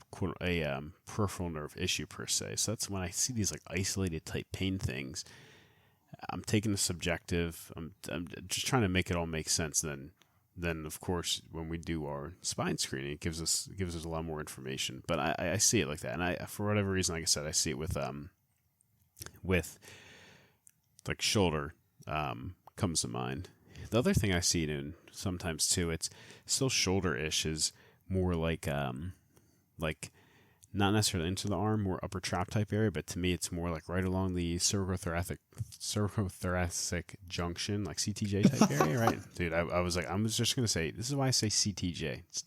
peripheral nerve issue per se. So that's when I see these like isolated type pain things, I'm taking the subjective. I'm just trying to make it all make sense. Then of course, when we do our spine screening, it gives us a lot more information. But I see it like that, and I, for whatever reason, like I said, I see it with like shoulder comes to mind. The other thing I see it in sometimes too, it's still shoulder-ish, is more like not necessarily into the arm, more upper trap type area, but to me it's more like right along the cervicothoracic junction, like CTJ type area, right? Dude, I was just gonna say, this is why I say CTJ. It's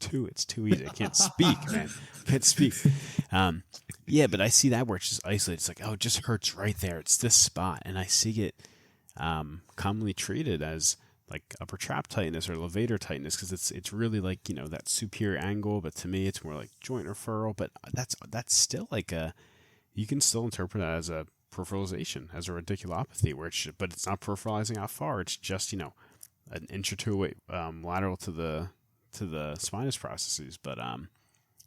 too easy. I can't speak, man. I can't speak. Yeah, but I see that where it's just isolated. It's like, oh, it just hurts right there. It's this spot, and I see it commonly treated as like upper trap tightness or levator tightness, because it's really like, that superior angle, but to me it's more like joint referral. But that's still like you can still interpret that as a peripheralization, as a radiculopathy, but it's not peripheralizing out far. It's just an inch or two away, lateral to the spinous processes. But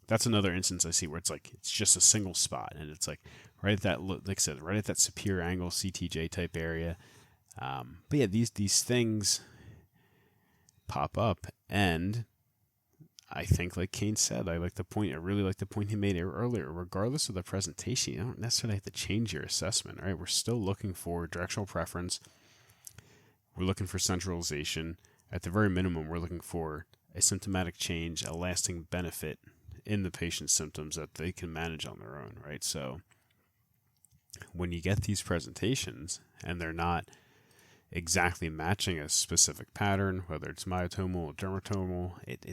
that's another instance I see where it's just a single spot, and it's like right at that, like I said, right at that superior angle CTJ type area. But yeah, these things pop up, and I think, like Kane said, I really like the point he made earlier. Regardless of the presentation, you don't necessarily have to change your assessment, right? We're still looking for directional preference. We're looking for centralization. At the very minimum, we're looking for a symptomatic change, a lasting benefit in the patient's symptoms that they can manage on their own, right? So when you get these presentations and they're not exactly matching a specific pattern, whether it's myotomal or dermatomal, it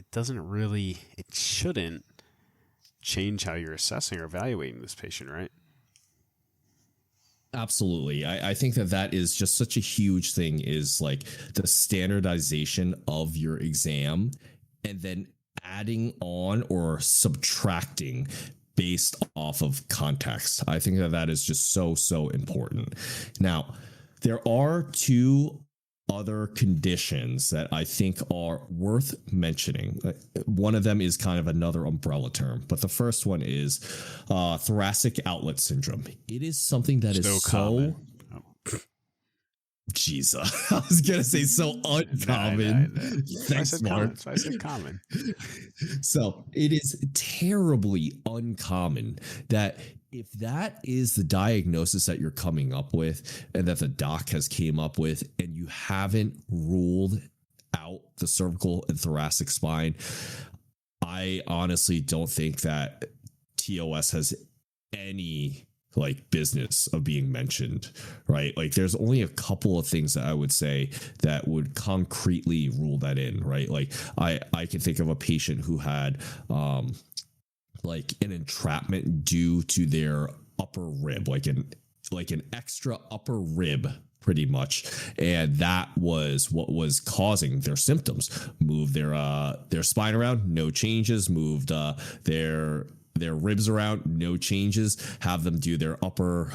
shouldn't change how you're assessing or evaluating this patient, right? Absolutely. I think that is just such a huge thing, is like the standardization of your exam and then adding on or subtracting based off of context. I think that is just so important. Now, there are two other conditions that I think are worth mentioning. One of them is kind of another umbrella term, but the first one is thoracic outlet syndrome. It is something that is so common. Jesus, I was gonna say so uncommon. Thanks, Mark. I said common. So it is terribly uncommon that if that is the diagnosis that you're coming up with and that the doc has came up with, and you haven't ruled out the cervical and thoracic spine, I honestly don't think that TOS has any business of being mentioned, right? Like there's only a couple of things that I would say that would concretely rule that in, right? Like I can think of a patient who had an entrapment due to their upper rib, like an extra upper rib pretty much, and that was what was causing their symptoms. Moved their spine around, no changes. Moved their ribs around, no changes. Have them do their upper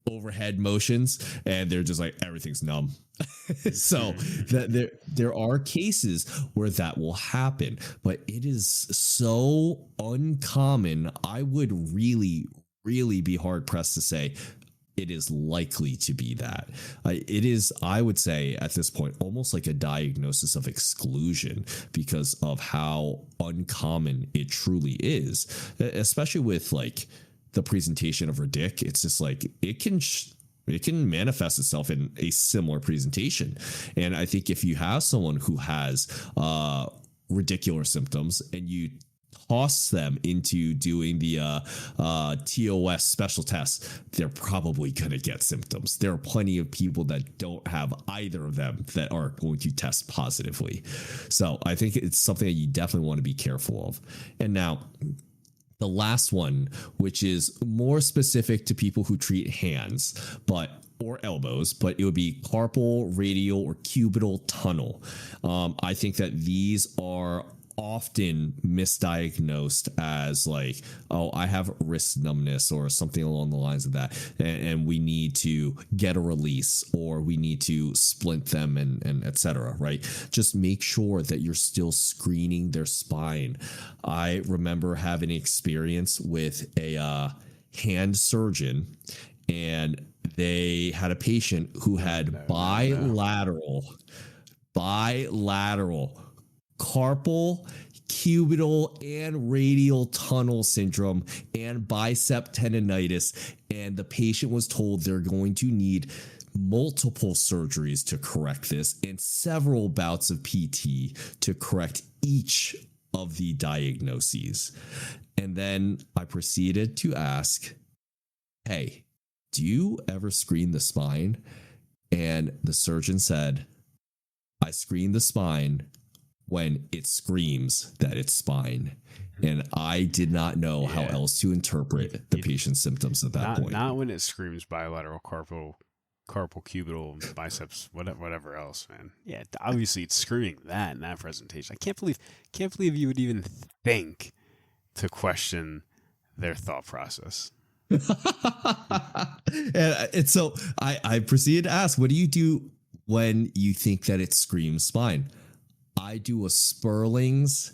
overhead motions, and they're just like, everything's numb. So that there are cases where that will happen, but it is so uncommon. I would really be hard pressed to say it is likely to be that. It is, I would say at this point, almost like a diagnosis of exclusion because of how uncommon it truly is, especially with the presentation of Radic. It's just it can manifest itself in a similar presentation. And I think if you have someone who has radicular symptoms and you toss them into doing the TOS special tests, they're probably going to get symptoms. There are plenty of people that don't have either of them that are going to test positively. So I think it's something that you definitely want to be careful of. And now the last one, which is more specific to people who treat hands, or elbows, but it would be carpal, radial, or cubital tunnel. I think that these are often misdiagnosed as I have wrist numbness or something along the lines of that, and we need to get a release, or we need to splint them and etc. Right? Just make sure that you're still screening their spine. I remember having experience with a hand surgeon, and they had a patient who had bilateral carpal, cubital, and radial tunnel syndrome and bicep tendonitis, and the patient was told they're going to need multiple surgeries to correct this and several bouts of PT to correct each of the diagnoses. And then I proceeded to ask, hey, do you ever screen the spine? And the surgeon said, I screen the spine when it screams that it's spine. And I did not know how else to interpret the patient's symptoms at that point. Not when it screams bilateral carpal carpal cubital, biceps, whatever else, man. Yeah, obviously it's screwing that in that presentation. I can't believe you would even think to question their thought process. And so I proceeded to ask, what do you do when you think that it screams spine? I do a Sperling's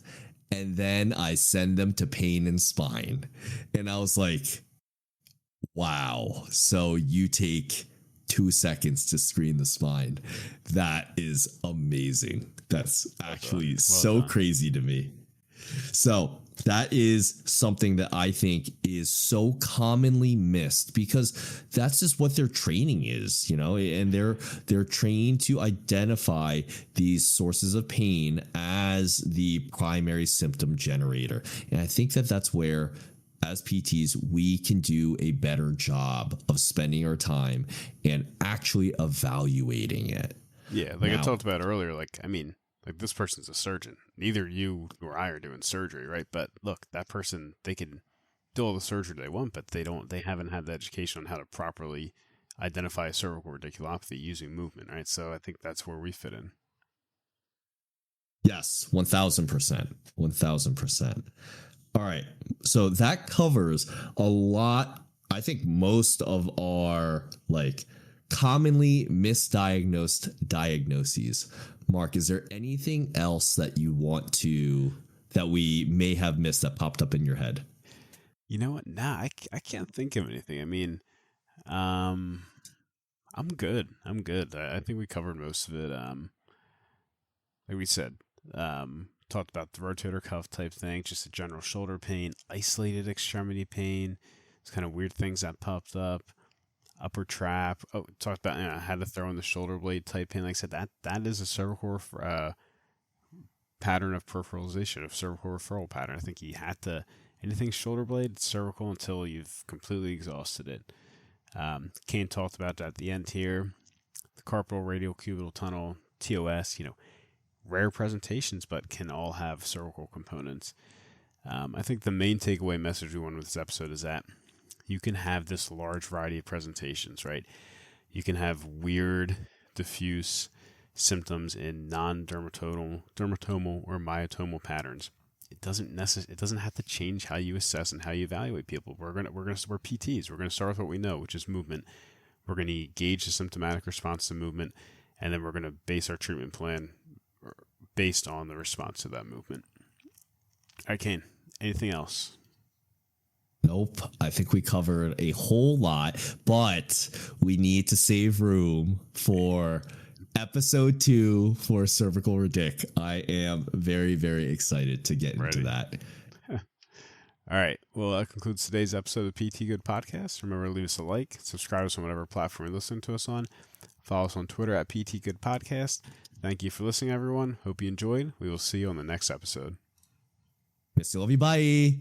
and then I send them to pain and spine. And I was like, wow. So you take 2 seconds to screen the spine. That is amazing. That's actually so done. crazy to me. So that is something that I think is so commonly missed because that's just what their training is, and they're trained to identify these sources of pain as the primary symptom generator. And I think that that's where, as PTs, we can do a better job of spending our time and actually evaluating it. Yeah, like I talked about earlier, like this person's a surgeon. Neither you or I are doing surgery, right? But look, that person, they can do all the surgery they want, but they haven't had the education on how to properly identify a cervical radiculopathy using movement, right? So I think that's where we fit in. Yes, 1000%. 1000%. All right. So that covers a lot. I think most of our commonly misdiagnosed diagnoses. Mark, is there anything else that that we may have missed that popped up in your head? You know what? Nah, I can't think of anything. I'm good. I think we covered most of it. Like we said, talked about the rotator cuff type thing, just a general shoulder pain, isolated extremity pain. It's kind of weird things that popped up. Upper trap. Oh, talked about how to throw in the shoulder blade type pain. Like I said, that is a cervical pattern of peripheralization, of cervical referral pattern. I think you had to, anything shoulder blade, cervical until you've completely exhausted it. Kane talked about that at the end here. The carpal radial-cubital tunnel, TOS, rare presentations, but can all have cervical components. I think the main takeaway message we want with this episode is that you can have this large variety of presentations, right? You can have weird, diffuse symptoms in non-dermatomal, dermatomal, or myotomal patterns. It doesn't have to change how you assess and how you evaluate people. We're PTs. We're gonna start with what we know, which is movement. We're gonna gauge the symptomatic response to movement, and then we're gonna base our treatment plan based on the response to that movement. All right, Kane. Anything else? Nope. I think we covered a whole lot, but we need to save room for episode 2 for cervical radic. I am very, very excited to get into that. All right. Well, that concludes today's episode of PT Good Podcast. Remember to leave us a like, subscribe us on whatever platform you're listening to us on. Follow us on Twitter at PT Good Podcast. Thank you for listening, everyone. Hope you enjoyed. We will see you on the next episode. Miss you, love you. Bye.